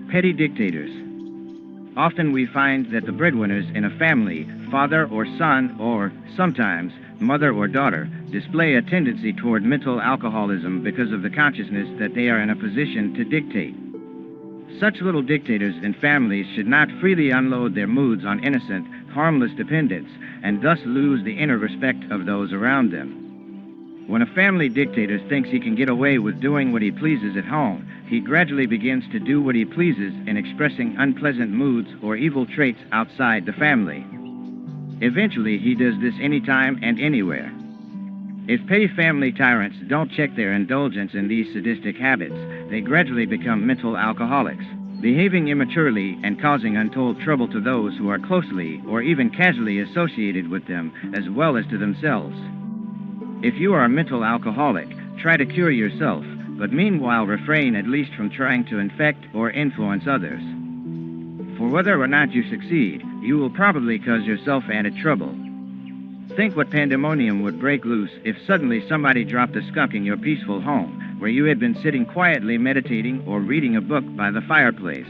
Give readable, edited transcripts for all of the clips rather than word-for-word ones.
Petty dictators. Often we find that the breadwinners in a family, father or son, or sometimes mother or daughter, display a tendency toward mental alcoholism because of the consciousness that they are in a position to dictate. Such little dictators in families should not freely unload their moods on innocent, harmless dependents, and thus lose the inner respect of those around them. When a family dictator thinks he can get away with doing what he pleases at home, he gradually begins to do what he pleases in expressing unpleasant moods or evil traits outside the family. Eventually, he does this anytime and anywhere. If petty family tyrants don't check their indulgence in these sadistic habits, they gradually become mental alcoholics, behaving immaturely and causing untold trouble to those who are closely or even casually associated with them, as well as to themselves. If you are a mental alcoholic, try to cure yourself, but meanwhile refrain at least from trying to infect or influence others. For whether or not you succeed, you will probably cause yourself added trouble. Think what pandemonium would break loose if suddenly somebody dropped a skunk in your peaceful home, where you had been sitting quietly meditating or reading a book by the fireplace.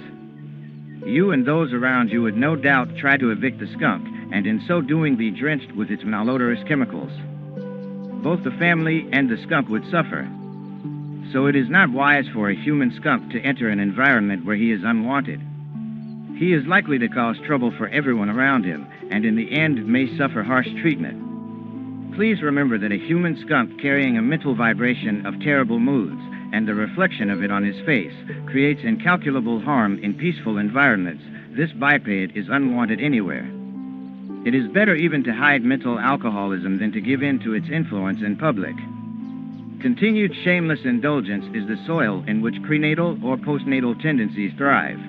You and those around you would no doubt try to evict the skunk, and in so doing be drenched with its malodorous chemicals. Both the family and the skunk would suffer. So it is not wise for a human skunk to enter an environment where he is unwanted. He is likely to cause trouble for everyone around him, and in the end may suffer harsh treatment. Please remember that a human skunk carrying a mental vibration of terrible moods, and the reflection of it on his face, creates incalculable harm in peaceful environments. This biped is unwanted anywhere. It is better even to hide mental alcoholism than to give in to its influence in public. Continued shameless indulgence is the soil in which prenatal or postnatal tendencies thrive.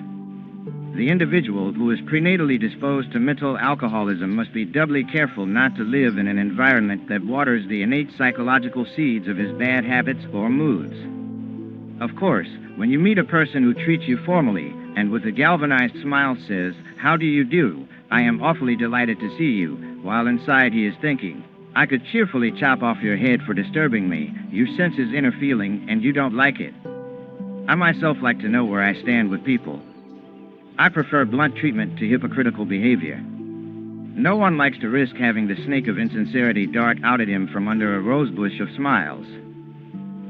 The individual who is prenatally disposed to mental alcoholism must be doubly careful not to live in an environment that waters the innate psychological seeds of his bad habits or moods. Of course, when you meet a person who treats you formally and with a galvanized smile says, "How do you do? I am awfully delighted to see you," while inside he is thinking, "I could cheerfully chop off your head for disturbing me," you sense his inner feeling and you don't like it. I myself like to know where I stand with people. I prefer blunt treatment to hypocritical behavior. No one likes to risk having the snake of insincerity dart out at him from under a rosebush of smiles.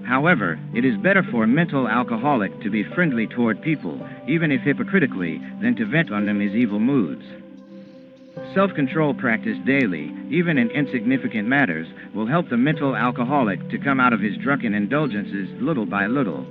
However, it is better for a mental alcoholic to be friendly toward people, even if hypocritically, than to vent on them his evil moods. Self-control practiced daily, even in insignificant matters, will help the mental alcoholic to come out of his drunken indulgences little by little.